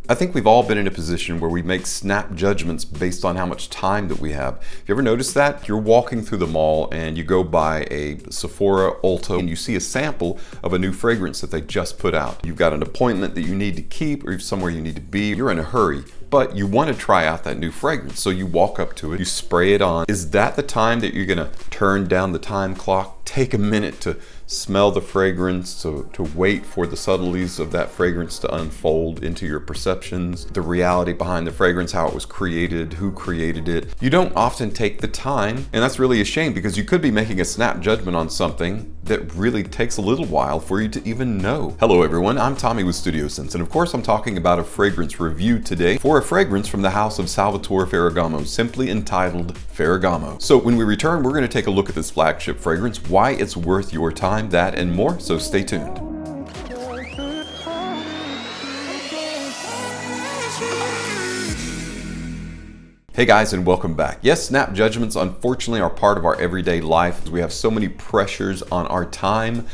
I think we've all been in a position where we make snap judgments based on how much time that we have. Have you ever noticed that? You're walking through the mall and you go by a Sephora, Ulta, and you see a sample of a new fragrance that they just put out. You've got an appointment that you need to keep or somewhere you need to be. You're in a hurry, but you want to try out that new fragrance. So you walk up to it, you spray it on. Is that the time that you're gonna turn down the time clock? Take a minute to smell the fragrance, to wait for the subtleties of that fragrance to unfold into your perceptions, the reality behind the fragrance, how it was created, who created it. You don't often take the time, and that's really a shame because you could be making a snap judgment on something that really takes a little while for you to even know. Hello everyone, I'm Tommy with Studio Sense, and of course I'm talking about a fragrance review today for a fragrance from the house of Salvatore Ferragamo, simply entitled Ferragamo. So when we return, we're gonna take a look at this flagship fragrance, why it's worth your time, that and more, so stay tuned. Hey guys, and welcome back. Yes, snap judgments unfortunately are part of our everyday life. We have so many pressures on our time.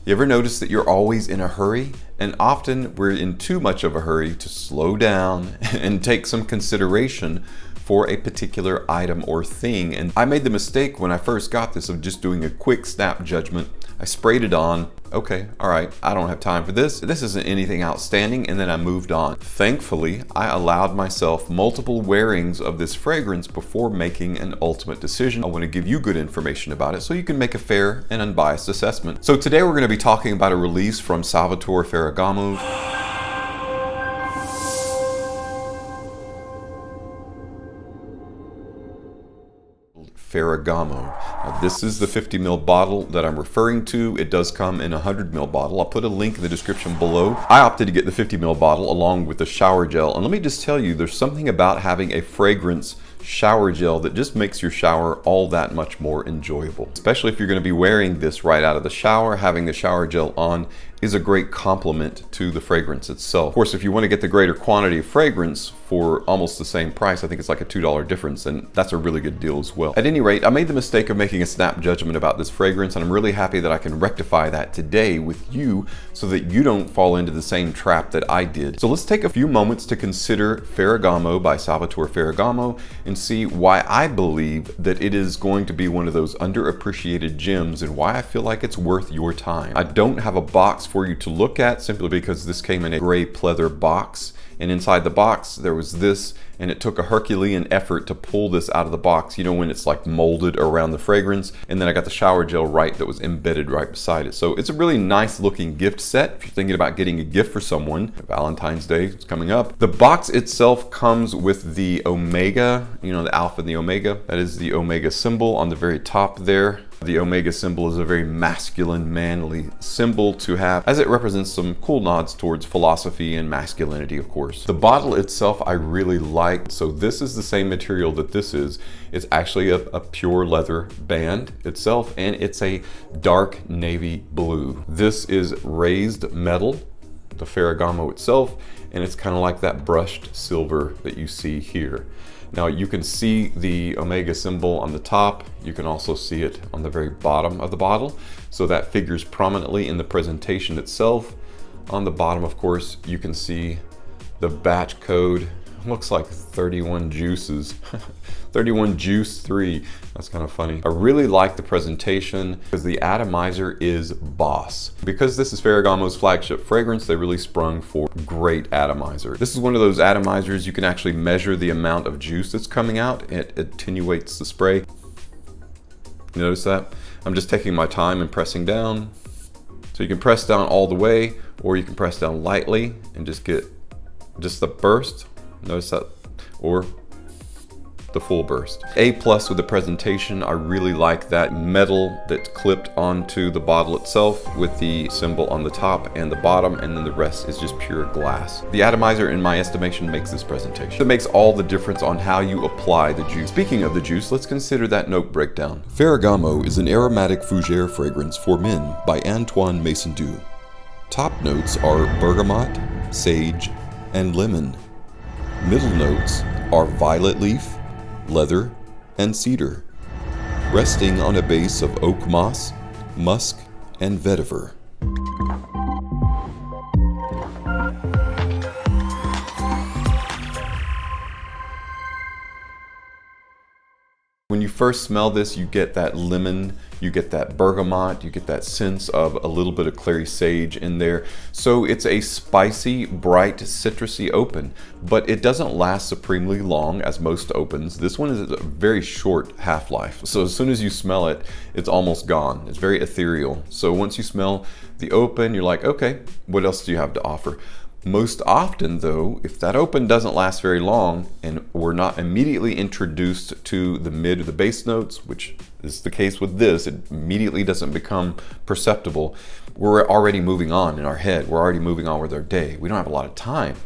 You ever notice that you're always in a hurry? And often we're in too much of a hurry to slow down and take some consideration for a particular item or thing. And I made the mistake when I first got this of just doing a quick snap judgment. I sprayed it on. Okay, all right, I don't have time for this. This isn't anything outstanding, and then I moved on. Thankfully, I allowed myself multiple wearings of this fragrance before making an ultimate decision. I want to give you good information about it so you can make a fair and unbiased assessment. So today we're going to be talking about a release from Salvatore Ferragamo. Ferragamo. Now, this is the 50 ml bottle that I'm referring to. It does come in a 100 ml bottle. I'll put a link in the description below. I opted to get the 50 ml bottle along with the shower gel. And let me just tell you, there's something about having a fragrance shower gel that just makes your shower all that much more enjoyable. Especially if you're going to be wearing this right out of the shower, having the shower gel on is a great complement to the fragrance itself. Of course, if you want to get the greater quantity of fragrance for almost the same price, I think it's like a $2 difference, and that's a really good deal as well. At any rate, I made the mistake of making a snap judgment about this fragrance, and I'm really happy that I can rectify that today with you so that you don't fall into the same trap that I did. So let's take a few moments to consider Ferragamo by Salvatore Ferragamo and see why I believe that it is going to be one of those underappreciated gems and why I feel like it's worth your time. I don't have a box for you to look at simply because this came in a gray pleather box, and inside the box there was this, and it took a Herculean effort to pull this out of the box, you know, when it's like molded around the fragrance. And then I got the shower gel right that was embedded right beside it. So it's a really nice looking gift set if you're thinking about getting a gift for someone. Valentine's Day is coming up. The box itself comes with the Omega, you know, the Alpha and the Omega. That is the Omega symbol on the very top there. The Omega symbol is a very masculine, manly symbol to have, as it represents some cool nods towards philosophy and masculinity, of course. The bottle itself I really like. So this is the same material that this is. It's actually a pure leather band itself, and it's a dark navy blue. This is raised metal, the Ferragamo itself, and it's kind of like that brushed silver that you see here. Now you can see the Omega symbol on the top. You can also see it on the very bottom of the bottle. So that figures prominently in the presentation itself. On the bottom, of course, you can see the batch code. Looks like 31 juices. 31 juice 3. That's kind of funny. I really like the presentation because the atomizer is boss. Because this is Ferragamo's flagship fragrance, they really sprung for great atomizer. This is one of those atomizers you can actually measure the amount of juice that's coming out. It attenuates the spray. You notice that? I'm just taking my time and pressing down. So you can press down all the way, or you can press down lightly and just get just the burst. Notice that, or the full burst. A+ with the presentation. I really like that metal that's clipped onto the bottle itself with the symbol on the top and the bottom, and then the rest is just pure glass. The atomizer, in my estimation, makes this presentation. It makes all the difference on how you apply the juice. Speaking of the juice, let's consider that note breakdown. Ferragamo is an aromatic fougere fragrance for men by Antoine Maison-Due. Top notes are bergamot, sage, and lemon. Middle notes are violet leaf, leather, and cedar, resting on a base of oak moss, musk, and vetiver. When you first smell this, you get that lemon, you get that bergamot, you get that sense of a little bit of clary sage in there. So it's a spicy, bright, citrusy open, but it doesn't last supremely long as most opens. This one is a very short half-life. So as soon as you smell it, it's almost gone. It's very ethereal. So once you smell the open, you're like, okay, what else do you have to offer? Most often though, if that open doesn't last very long and we're not immediately introduced to the mid or the bass notes, which is the case with this, it immediately doesn't become perceptible. We're already moving on in our head. We're already moving on with our day. We don't have a lot of time.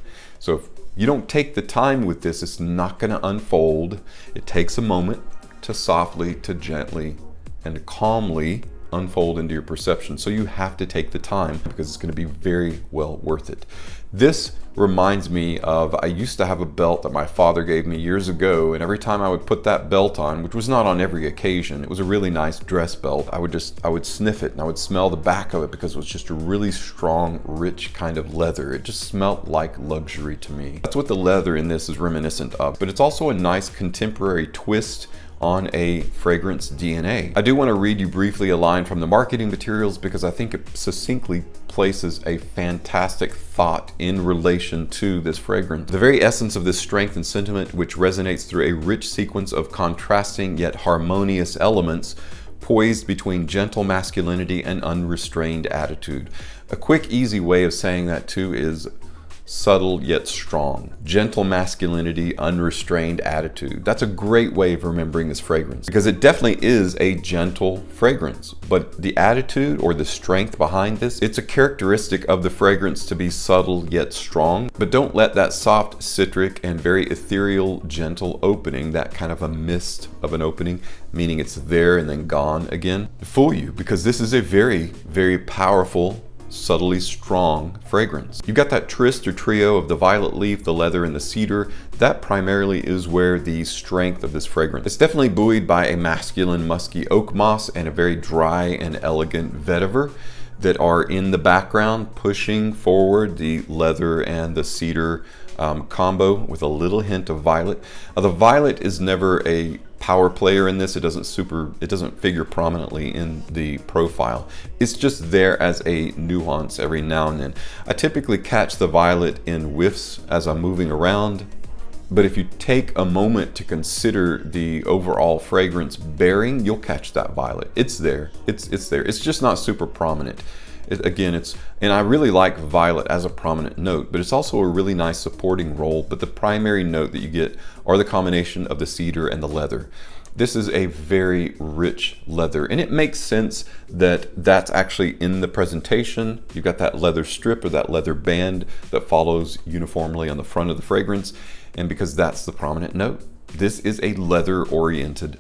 So if you don't take the time with this, it's not going to unfold. It takes a moment to softly, to gently, and to calmly unfold into your perception. So you have to take the time because it's going to be very well worth it. This reminds me of, I used to have a belt that my father gave me years ago, and every time I would put that belt on, which was not on every occasion, it was a really nice dress belt, I would sniff it and I would smell the back of it because it was just a really strong, rich kind of leather. It just smelled like luxury to me. That's what the leather in this is reminiscent of, but it's also a nice contemporary twist on a fragrance DNA. I do want to read you briefly a line from the marketing materials because I think it succinctly places a fantastic thought in relation to this fragrance. The very essence of this strength and sentiment, which resonates through a rich sequence of contrasting yet harmonious elements, poised between gentle masculinity and unrestrained attitude. A quick, easy way of saying that too is subtle yet strong. Gentle masculinity, unrestrained attitude. That's a great way of remembering this fragrance because it definitely is a gentle fragrance, but the attitude or the strength behind this, it's a characteristic of the fragrance to be subtle yet strong, but don't let that soft citric and very ethereal, gentle opening, that kind of a mist of an opening, meaning it's there and then gone again, fool you, because this is a very, very powerful, subtly strong fragrance. You got that tryst or trio of the violet leaf, the leather, and the cedar. That primarily is where the strength of this fragrance. It's definitely buoyed by a masculine musky oak moss and a very dry and elegant vetiver that are in the background pushing forward the leather and the cedar combo with a little hint of violet. The violet is never a power player in this. It doesn't figure prominently in the profile. It's just there as a nuance every now and then. I typically catch the violet in whiffs as I'm moving around, but if you take a moment to consider the overall fragrance bearing, you'll catch that violet. It's there. It's there. It's just not super prominent. And I really like violet as a prominent note, but it's also a really nice supporting role. But the primary note that you get are the combination of the cedar and the leather. This is a very rich leather, and it makes sense that that's actually in the presentation. You've got that leather strip or that leather band that follows uniformly on the front of the fragrance, and because that's the prominent note. This is a leather-oriented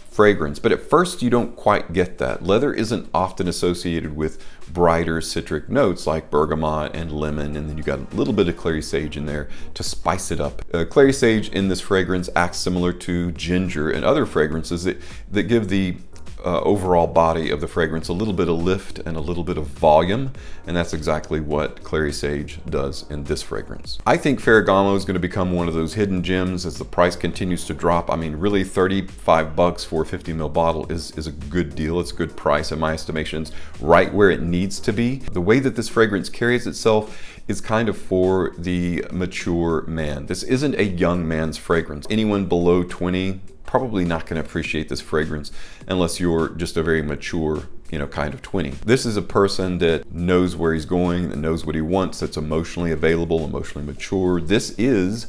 fragrance, but at first you don't quite get that. Leather isn't often associated with brighter citric notes like bergamot and lemon, and then you got a little bit of clary sage in there to spice it up. Clary sage in this fragrance acts similar to ginger and other fragrances that give the overall body of the fragrance a little bit of lift and a little bit of volume, and that's exactly what clary sage does in this fragrance. I think Ferragamo is going to become one of those hidden gems as the price continues to drop. I mean, really $35 for a 50 ml bottle is a good deal. It's a good price in my estimations, right where it needs to be. The way that this fragrance carries itself is kind of for the mature man. This isn't a young man's fragrance. Anyone below 20 probably not going to appreciate this fragrance unless you're just a very mature, kind of 20. This is a person that knows where he's going, that knows what he wants, that's emotionally available, emotionally mature. This is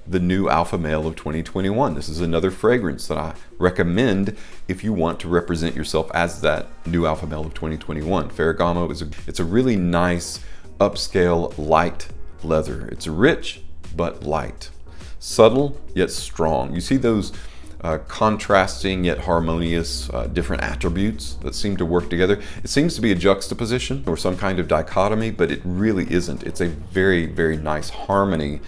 the new alpha male of 2021. This is another fragrance that I recommend if you want to represent yourself as that new alpha male of 2021. Ferragamo it's a really nice upscale light leather. It's rich but light, subtle yet strong. You see those contrasting yet harmonious different attributes that seem to work together. It seems to be a juxtaposition or some kind of dichotomy, but it really isn't. It's a very, very nice harmony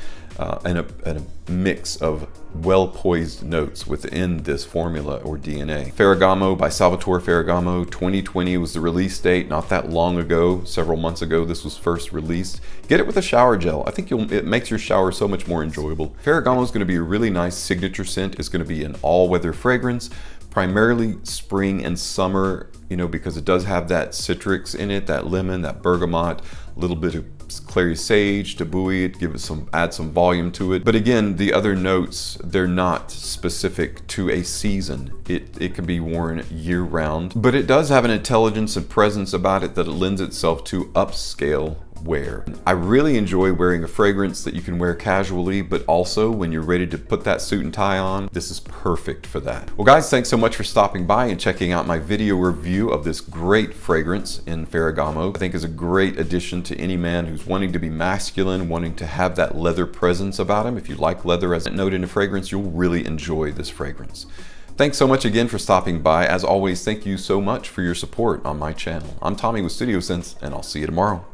and a mix of well-poised notes within this formula or DNA. Ferragamo by Salvatore Ferragamo, 2020 was the release date, not that long ago, several months ago this was first released. Get it with a shower gel. I think it makes your shower so much more enjoyable. Ferragamo is going to be a really nice signature scent. It's going to be an all-weather fragrance, primarily spring and summer, you know, because it does have that citrus in it, that lemon, that bergamot, a little bit of clary sage to buoy it, add some volume to it. But again, the other notes, they're not specific to a season. It can be worn year round, but it does have an intelligence and presence about it that it lends itself to upscale wear. I really enjoy wearing a fragrance that you can wear casually, but also when you're ready to put that suit and tie on, this is perfect for that. Well guys, thanks so much for stopping by and checking out my video review of this great fragrance in Ferragamo. I think is a great addition to any man who's wanting to be masculine, wanting to have that leather presence about him. If you like leather as a note in a fragrance, you'll really enjoy this fragrance. Thanks so much again for stopping by. As always, thank you so much for your support on my channel. I'm Tommy with Studio Sense, and I'll see you tomorrow.